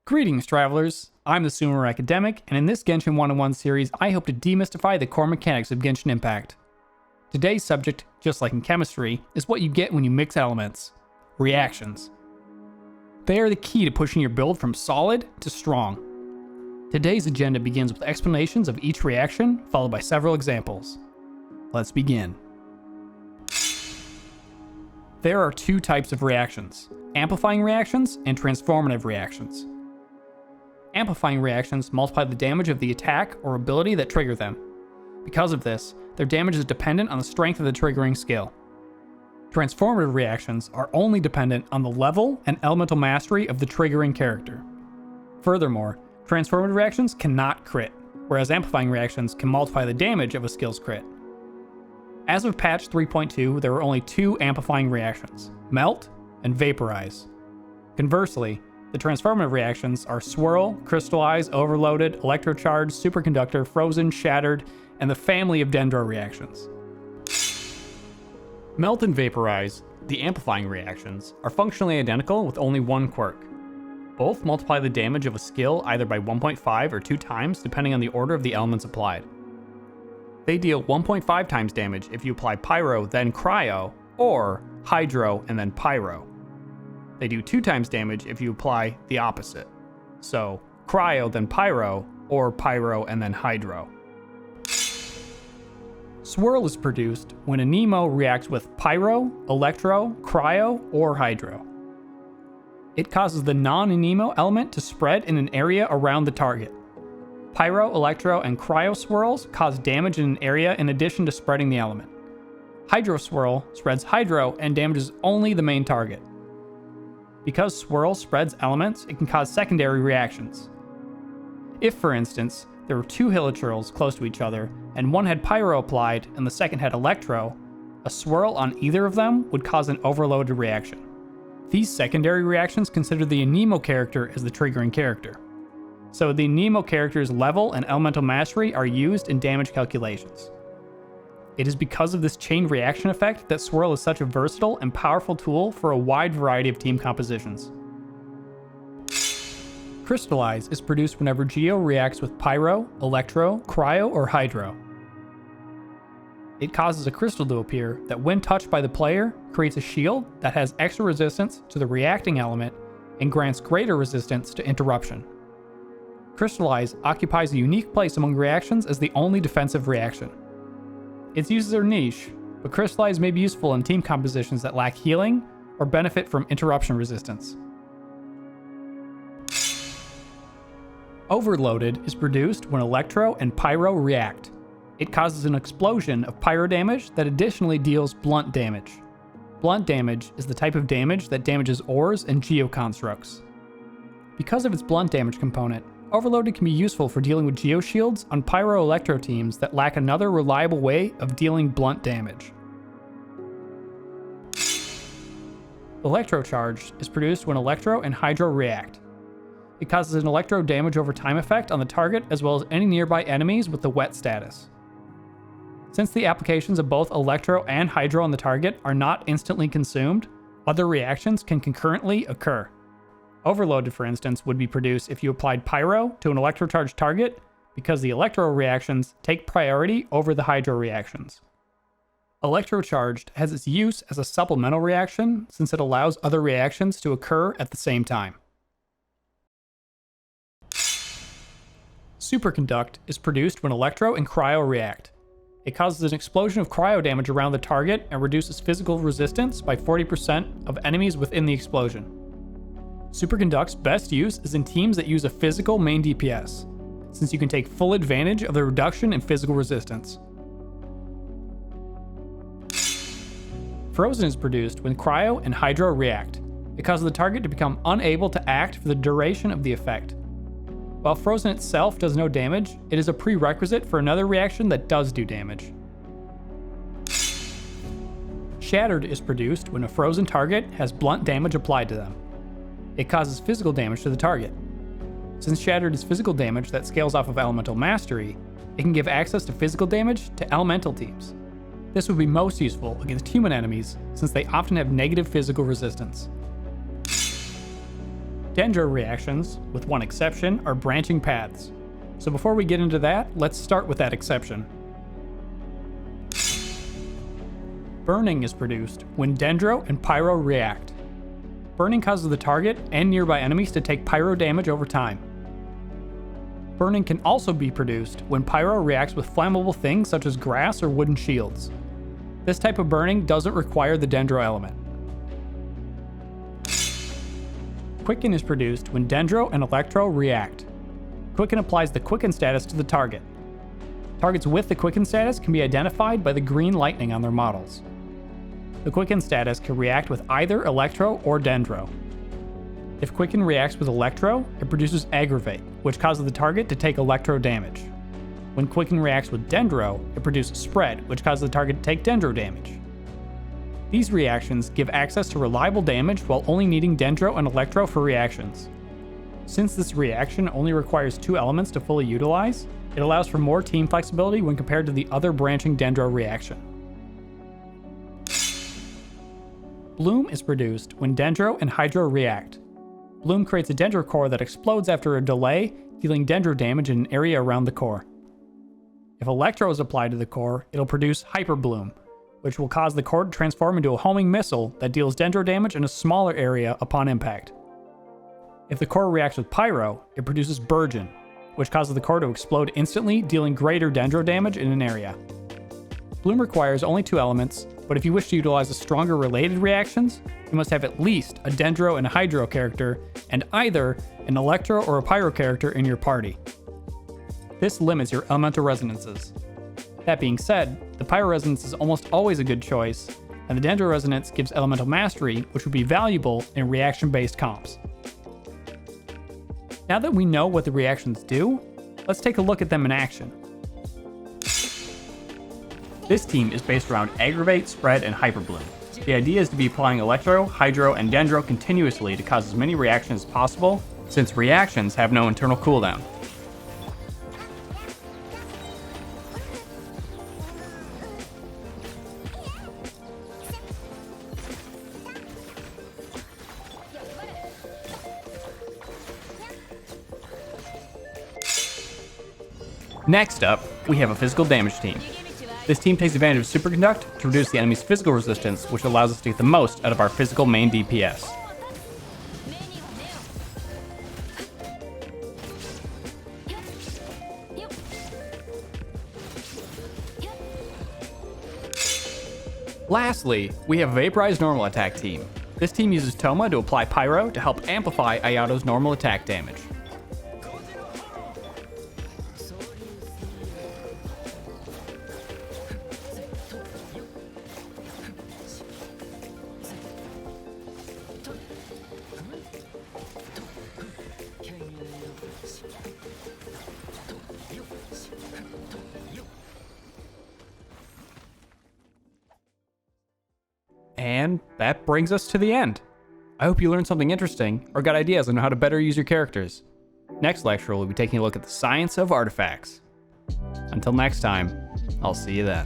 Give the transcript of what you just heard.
Greetings, travelers! I'm the Sumeru Academic, and in this Genshin 101 series, I hope to demystify the core mechanics of Genshin Impact. Today's subject, just like in chemistry, is what you get when you mix elements: reactions. They are the key to pushing your build from solid to strong. Today's agenda begins with explanations of each reaction, followed by several examples. Let's begin. There are two types of reactions: amplifying reactions and transformative reactions. Amplifying reactions multiply the damage of the attack or ability that trigger them. Because of this, their damage is dependent on the strength of the triggering skill. Transformative reactions are only dependent on the level and elemental mastery of the triggering character. Furthermore, transformative reactions cannot crit, whereas amplifying reactions can multiply the damage of a skill's crit. As of patch 3.2, there were only two amplifying reactions: Melt and Vaporize. Conversely, the transformative reactions are Swirl, Crystallize, Overloaded, Electro-Charged, Superconductor, Frozen, Shattered, and the family of Dendro reactions. Melt and Vaporize, the amplifying reactions, are functionally identical with only one quirk. Both multiply the damage of a skill either by 1.5 or 2 times depending on the order of the elements applied. They deal 1.5 times damage if you apply Pyro then Cryo, or Hydro and then Pyro. They do 2 times damage if you apply the opposite, so Cryo then Pyro, or Pyro and then Hydro. Swirl is produced when a Nemo reacts with Pyro, Electro, Cryo, or Hydro. It causes the non-Nemo element to spread in an area around the target. Pyro, Electro, and Cryo swirls cause damage in an area in addition to spreading the element. Hydro Swirl spreads Hydro and damages only the main target. Because Swirl spreads elements, it can cause secondary reactions. If, for instance, there were two hilichurls close to each other, and one had Pyro applied and the second had Electro, a swirl on either of them would cause an overloaded reaction. These secondary reactions consider the Nemo character as the triggering character. So the Nemo character's level and elemental mastery are used in damage calculations. It is because of this chain reaction effect that Swirl is such a versatile and powerful tool for a wide variety of team compositions. Crystallize is produced whenever Geo reacts with Pyro, Electro, Cryo, or Hydro. It causes a crystal to appear that, when touched by the player, creates a shield that has extra resistance to the reacting element and grants greater resistance to interruption. Crystallize occupies a unique place among reactions as the only defensive reaction. Its uses are niche, but Crystallize may be useful in team compositions that lack healing or benefit from interruption resistance. Overloaded is produced when Electro and Pyro react. It causes an explosion of Pyro damage that additionally deals blunt damage. Blunt damage is the type of damage that damages ores and geoconstructs. Because of its blunt damage component, Overloaded can be useful for dealing with geoshields on Pyro-Electro teams that lack another reliable way of dealing blunt damage. Electro-Charged is produced when Electro and Hydro react. It causes an Electro damage over time effect on the target as well as any nearby enemies with the wet status. Since the applications of both Electro and Hydro on the target are not instantly consumed, other reactions can concurrently occur. Overloaded, for instance, would be produced if you applied Pyro to an Electro-Charged target because the Electro reactions take priority over the Hydro reactions. Electro-Charged has its use as a supplemental reaction since it allows other reactions to occur at the same time. Superconduct is produced when Electro and Cryo react. It causes an explosion of Cryo damage around the target and reduces physical resistance by 40% of enemies within the explosion. Superconduct's best use is in teams that use a physical main DPS, since you can take full advantage of the reduction in physical resistance. Frozen is produced when Cryo and Hydro react. It causes the target to become unable to act for the duration of the effect. While Frozen itself does no damage, it is a prerequisite for another reaction that does do damage. Shattered is produced when a frozen target has blunt damage applied to them. It causes physical damage to the target. Since Shattered is physical damage that scales off of elemental mastery, it can give access to physical damage to elemental teams. This would be most useful against human enemies since they often have negative physical resistance. Dendro reactions, with one exception, are branching paths. So before we get into that, let's start with that exception. Burning is produced when Dendro and Pyro react. Burning causes the target and nearby enemies to take Pyro damage over time. Burning can also be produced when Pyro reacts with flammable things such as grass or wooden shields. This type of burning doesn't require the Dendro element. Quicken is produced when Dendro and Electro react. Quicken applies the Quicken status to the target. Targets with the Quicken status can be identified by the green lightning on their models. The Quicken status can react with either Electro or Dendro. If Quicken reacts with Electro, it produces Aggravate, which causes the target to take Electro damage. When Quicken reacts with Dendro, it produces Spread, which causes the target to take Dendro damage. These reactions give access to reliable damage while only needing Dendro and Electro for reactions. Since this reaction only requires 2 elements to fully utilize, it allows for more team flexibility when compared to the other branching Dendro reaction. Bloom is produced when Dendro and Hydro react. Bloom creates a Dendro core that explodes after a delay, dealing Dendro damage in an area around the core. If Electro is applied to the core, it'll produce Hyper Bloom, which will cause the core to transform into a homing missile that deals Dendro damage in a smaller area upon impact. If the core reacts with Pyro, it produces Burgeon, which causes the core to explode instantly, dealing greater Dendro damage in an area. Bloom requires only 2 elements, but if you wish to utilize the stronger related reactions, you must have at least a Dendro and Hydro character, and either an Electro or a Pyro character in your party. This limits your elemental resonances. That being said, the Pyro resonance is almost always a good choice, and the Dendro resonance gives elemental mastery, which would be valuable in reaction-based comps. Now that we know what the reactions do, let's take a look at them in action. This team is based around Aggravate, Spread, and Hyperbloom. The idea is to be applying Electro, Hydro, and Dendro continuously to cause as many reactions as possible, since reactions have no internal cooldown. Next up, we have a physical damage team. This team takes advantage of Superconduct to reduce the enemy's physical resistance, which allows us to get the most out of our physical main DPS. Lastly, we have a Vaporize normal attack team. This team uses Toma to apply Pyro to help amplify Ayato's normal attack damage. And that brings us to the end. I hope you learned something interesting or got ideas on how to better use your characters. Next lecture, we'll be taking a look at the science of artifacts. Until next time, I'll see you then.